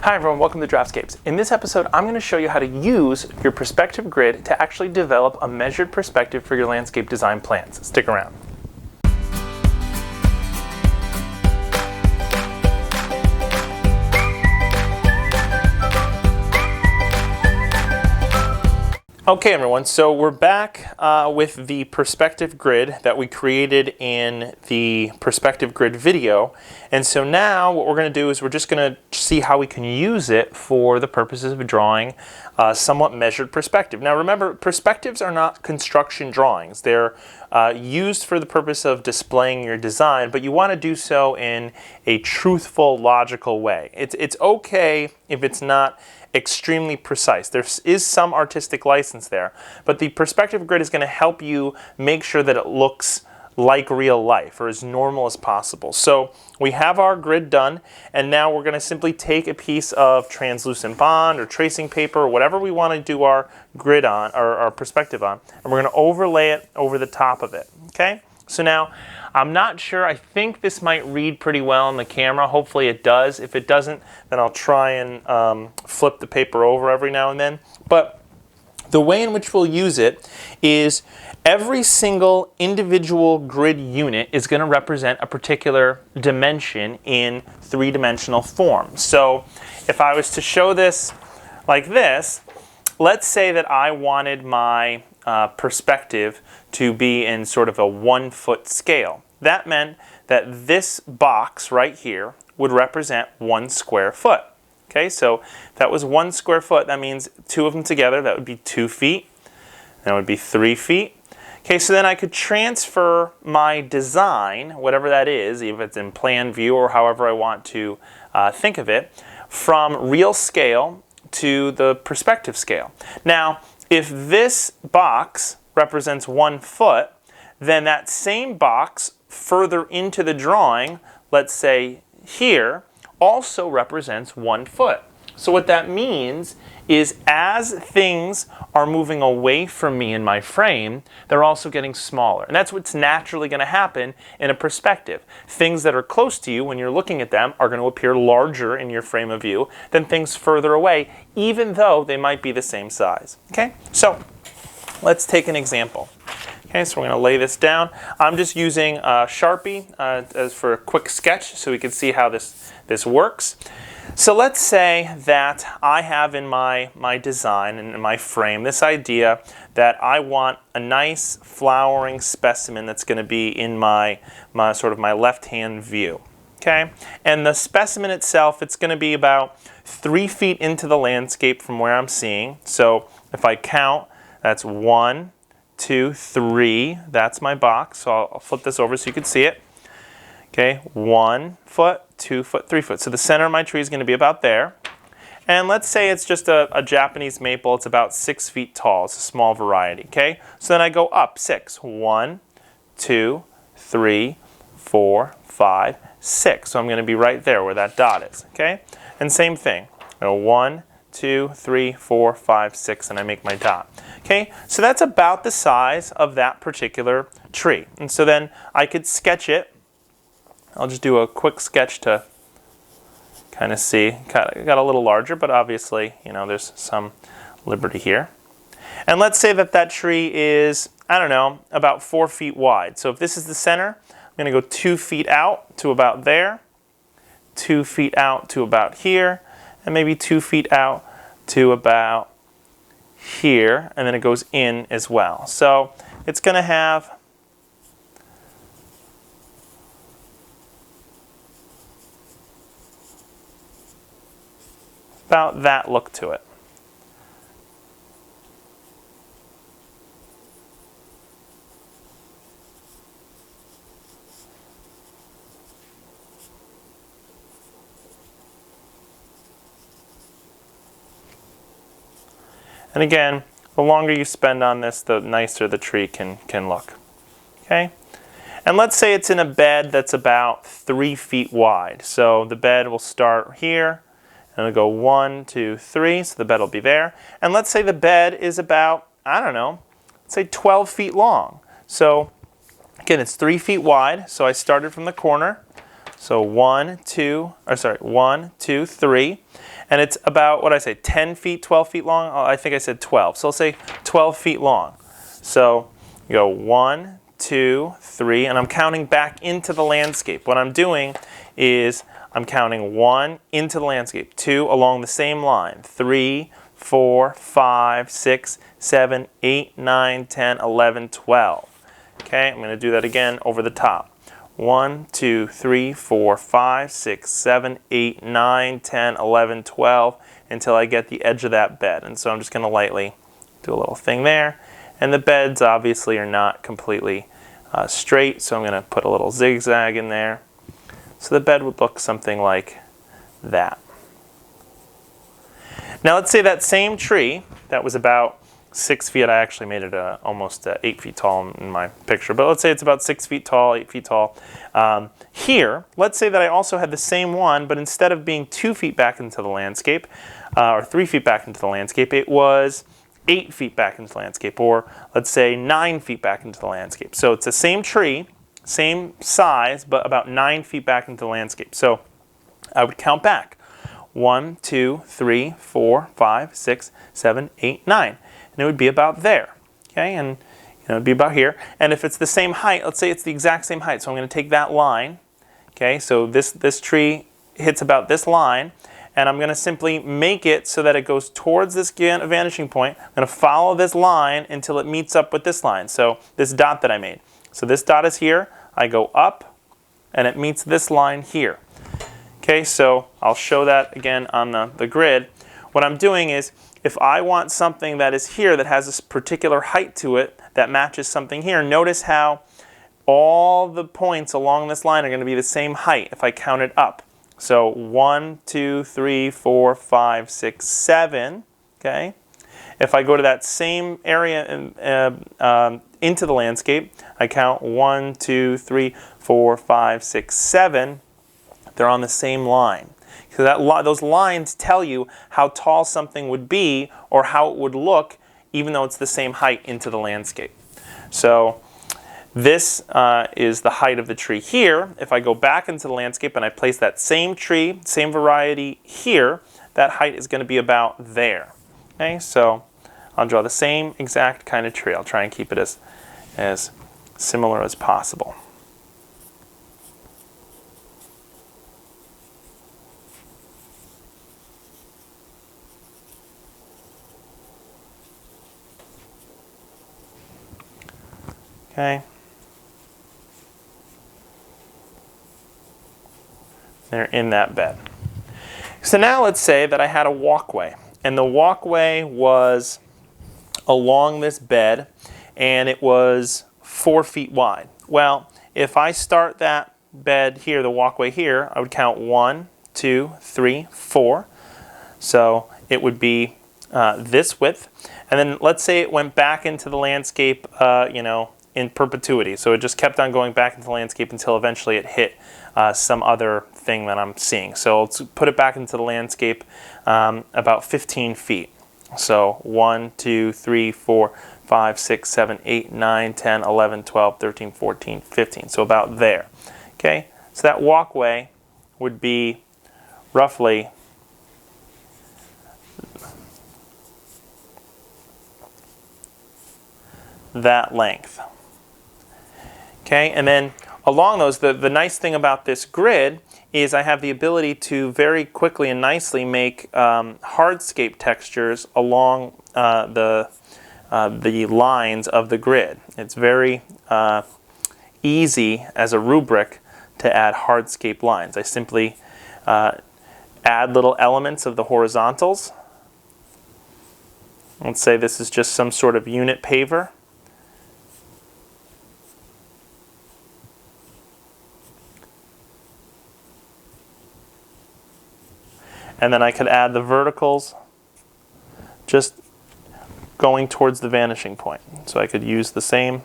Hi everyone, welcome to Hardscape. In this episode, I'm going to show you how to use your perspective grid to actually develop a measured perspective for your landscape design plans. Stick around. Okay everyone, so we're back with the perspective grid that we created in the perspective grid video. And so now what we're going to do is we're just going to see how we can use it for the purposes of drawing a somewhat measured perspective. Now remember, perspectives are not construction drawings. They're used for the purpose of displaying your design, but you want to do so in a truthful, logical way. It's okay if it's not extremely precise. There is some artistic license there, but the perspective grid is going to help you make sure that it looks like real life or as normal as possible. So we have our grid done, and now we're going to simply take a piece of translucent bond or tracing paper or whatever we want to do our grid on, or our perspective on, and we're going to overlay it over the top of it. Okay? So now, I'm not sure, I think this might read pretty well on the camera. Hopefully it does. If it doesn't, then I'll try and flip the paper over every now and then. But the way in which we'll use it is every single individual grid unit is going to represent a particular dimension in three-dimensional form. So if I was to show this like this, let's say that I wanted my perspective to be in sort of a 1 foot scale. That meant that this box right here would represent 1 square foot. Okay, so if that was 1 square foot, that means two of them together, that would be 2 feet. That would be 3 feet. Okay, so then I could transfer my design, whatever that is, if it's in plan view or however I want to think of it, from real scale to the perspective scale. Now, if this box represents 1 foot, then that same box further into the drawing, let's say here, also represents 1 foot. So what that means is as things are moving away from me in my frame, they're also getting smaller. And that's what's naturally going to happen in a perspective. Things that are close to you when you're looking at them are going to appear larger in your frame of view than things further away, even though they might be the same size. Okay? So let's take an example. Okay, so we're going to lay this down. I'm just using Sharpie as for a quick sketch so we can see how this works. So let's say that I have in my design and in my frame this idea that I want a nice flowering specimen that's going to be in my sort of my left-hand view. Okay, and the specimen itself, it's going to be about 3 feet into the landscape from where I'm seeing. So if I count, that's 1, 2, 3. That's my box. So I'll flip this over so you can see it. Okay, 1 foot, 2 foot, 3 foot. So the center of my tree is going to be about there. And let's say it's just a Japanese maple. It's about 6 feet tall. It's a small variety. Okay, so then I go up 6. 1, 2, 3, 4, 5, 6. So I'm going to be right there where that dot is. Okay, and same thing. I go 1, 2, 3, 4, 5, 6, and I make my dot. Okay, so that's about the size of that particular tree. And so then I could sketch it. I'll just do a quick sketch to kind of see. Got a little larger, but obviously, you know, there's some liberty here. And let's say that that tree is, I don't know, about 4 feet wide. So if this is the center, I'm going to go 2 feet out to about there, 2 feet out to about here, and maybe 2 feet out to about here, and then it goes in as well. So it's going to have about that look to it. And again, the longer you spend on this, the nicer the tree can look. Okay? And let's say it's in a bed that's about 3 feet wide. So the bed will start here, and it'll go 1, 2, 3, so the bed will be there. And let's say the bed is about, I don't know, let's say 12 feet long. So again, it's 3 feet wide, so I started from the corner, So 1, 2, 3. And it's about, what did I say, 10 feet, 12 feet long? Oh, I think I said 12. So I'll say 12 feet long. So you go 1, 2, 3, and I'm counting back into the landscape. What I'm doing is I'm counting 1 into the landscape, 2 along the same line, 3, 4, 5, 6, 7, 8, 9, 10, 11, 12. Okay, I'm going to do that again over the top. 1, 2, 3, 4, 5, 6, 7, 8, 9, 10, 11, 12 until I get the edge of that bed. And so I'm just going to lightly do a little thing there. And the beds obviously are not completely straight, so I'm going to put a little zigzag in there. So the bed would look something like that. Now let's say that same tree that was about 6 feet, I actually made it almost 8 feet tall in my picture, but let's say it's about 6 feet tall, 8 feet tall. Here, let's say that I also had the same one, but instead of being 2 feet back into the landscape, or 3 feet back into the landscape, it was 8 feet back into the landscape, or let's say 9 feet back into the landscape. So it's the same tree, same size, but about 9 feet back into the landscape. So I would count back. 1, 2, 3, 4, 5, 6, 7, 8, 9. And it would be about there. Okay, and it would be about here. And if it's the same height, let's say it's the exact same height. So I'm going to take that line. Okay, so this tree hits about this line. And I'm going to simply make it so that it goes towards this vanishing point. I'm going to follow this line until it meets up with this line. So this dot that I made. So this dot is here. I go up, and it meets this line here. Okay, so I'll show that again on the grid. What I'm doing is, if I want something that is here that has this particular height to it that matches something here, notice how all the points along this line are going to be the same height if I count it up. So 1, 2, 3, 4, 5, 6, 7. Okay. If I go to that same area into the landscape, I count 1, 2, 3, 4, 5, 6, 7. They're on the same line. So those lines tell you how tall something would be or how it would look, even though it's the same height into the landscape. So this is the height of the tree here. If I go back into the landscape and I place that same tree, same variety here, that height is going to be about there. Okay, so I'll draw the same exact kind of tree. I'll try and keep it as similar as possible. Okay. They're in that bed. So now let's say that I had a walkway, and the walkway was along this bed, and it was 4 feet wide. Well, if I start that bed here, the walkway here, I would count 1, 2, 3, 4. So it would be this width. And then let's say it went back into the landscape, in perpetuity. So it just kept on going back into the landscape until eventually it hit some other thing that I'm seeing. So let's put it back into the landscape about 15 feet. So 1, 2, 3, 4, 5, 6, 7, 8, 9, 10, 11, 12, 13, 14, 15. So about there. Okay? So that walkway would be roughly that length. Okay, and then along those, the nice thing about this grid is I have the ability to very quickly and nicely make hardscape textures along the lines of the grid. It's very easy as a rubric to add hardscape lines. I simply add little elements of the horizontals. Let's say this is just some sort of unit paver. And then I could add the verticals just going towards the vanishing point. So I could use the same.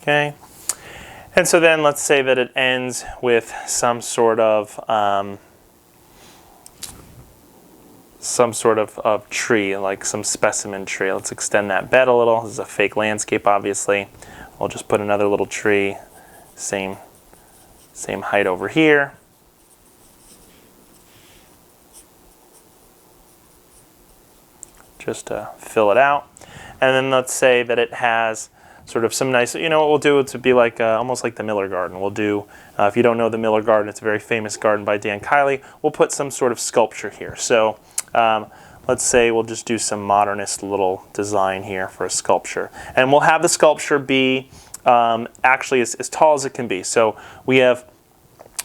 Okay. And so then let's say that it ends with some sort of tree, like some specimen tree. Let's extend that bed a little. This is a fake landscape, obviously. We'll just put another little tree, same height over here. Just to fill it out. And then let's say that it has sort of some nice, you know what we'll do, it's to be like almost like the Miller Garden. We'll do, if you don't know the Miller Garden, it's a very famous garden by Dan Kiley. We'll put some sort of sculpture here. So let's say we'll just do some modernist little design here for a sculpture. And we'll have the sculpture be actually as tall as it can be. So we have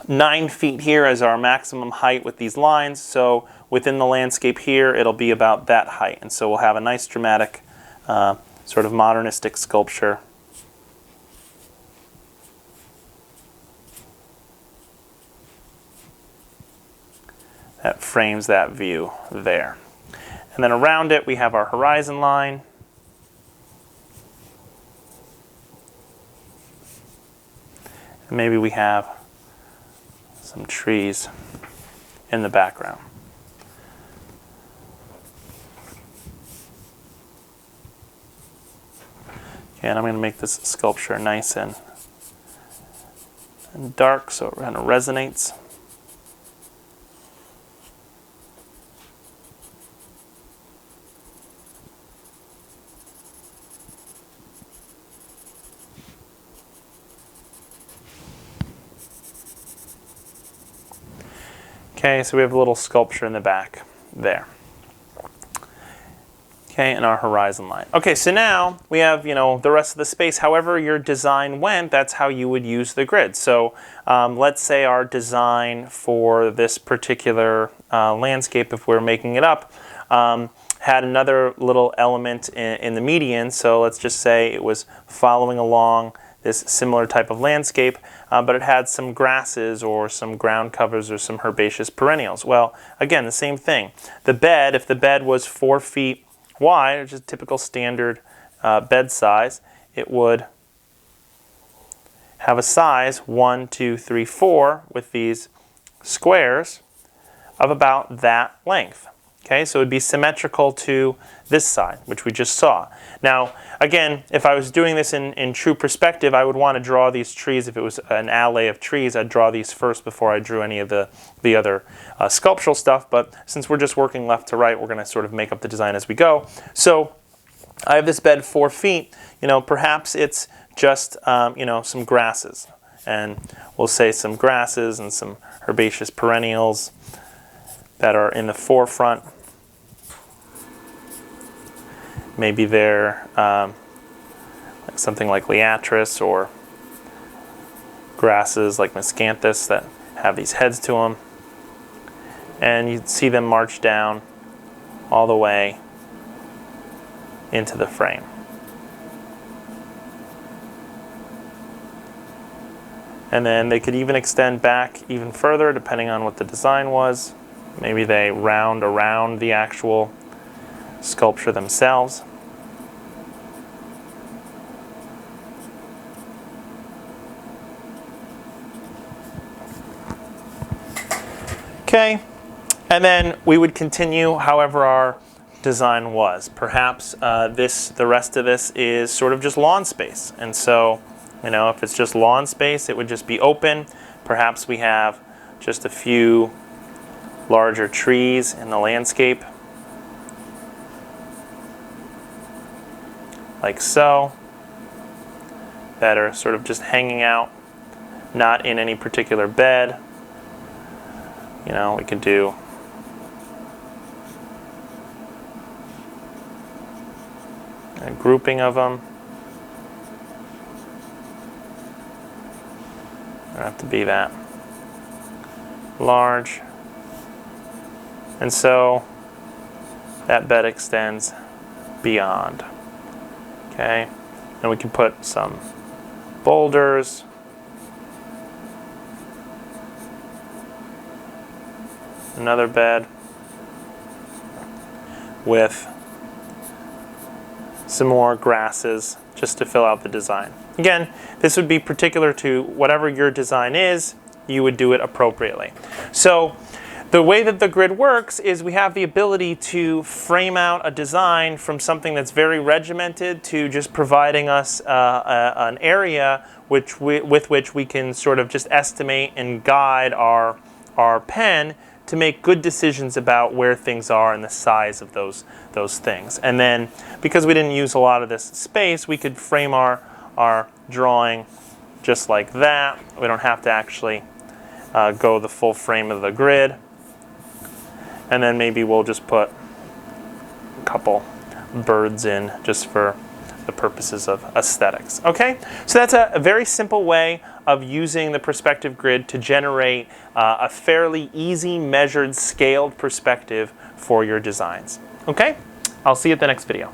9 feet here as our maximum height with these lines. So within the landscape here, it'll be about that height. And so we'll have a nice dramatic sort of modernistic sculpture. That frames that view there. And then around it we have our horizon line. And maybe we have some trees in the background. Okay, and I'm going to make this sculpture nice and dark so it kind of resonates. Okay, so we have a little sculpture in the back there. Okay, and our horizon line. Okay, so now we have, you know, the rest of the space. However your design went, that's how you would use the grid. So let's say our design for this particular landscape, if we're making it up, had another little element in the median. So let's just say it was following along this similar type of landscape, but it had some grasses or some ground covers or some herbaceous perennials. Well, again, the same thing. The bed, if the bed was 4 feet wide, which is typical standard bed size, it would have a size 1, 2, 3, 4 with these squares of about that length. Okay, so it would be symmetrical to this side, which we just saw. Now, again, if I was doing this in true perspective, I would want to draw these trees. If it was an alley of trees, I'd draw these first before I drew any of the other sculptural stuff. But since we're just working left to right, we're going to sort of make up the design as we go. So I have this bed 4 feet. You know, perhaps it's just you know, some grasses, and we'll say some grasses and some herbaceous perennials that are in the forefront. Maybe they're something like liatris or grasses like miscanthus that have these heads to them. And you see them march down all the way into the frame. And then they could even extend back even further depending on what the design was. Maybe they round around the actual sculpture themselves. Okay, and then we would continue however our design was. Perhaps the rest of this is sort of just lawn space. And so, you know, if it's just lawn space, it would just be open. Perhaps we have just a few larger trees in the landscape, like so, that are sort of just hanging out, not in any particular bed. You know, we could do a grouping of them. Don't have to be that large. And so that bed extends beyond. Okay, and we can put some boulders. Another bed with some more grasses just to fill out the design. Again, this would be particular to whatever your design is. You would do it appropriately. So the way that the grid works is we have the ability to frame out a design from something that's very regimented to just providing us an area with which we can sort of just estimate and guide our pen to make good decisions about where things are and the size of those things. And then because we didn't use a lot of this space, we could frame our drawing just like that. We don't have to actually go the full frame of the grid. And then maybe we'll just put a couple birds in just for the purposes of aesthetics. Okay, so that's a very simple way of using the perspective grid to generate a fairly easy, measured, scaled perspective for your designs. Okay, I'll see you at the next video.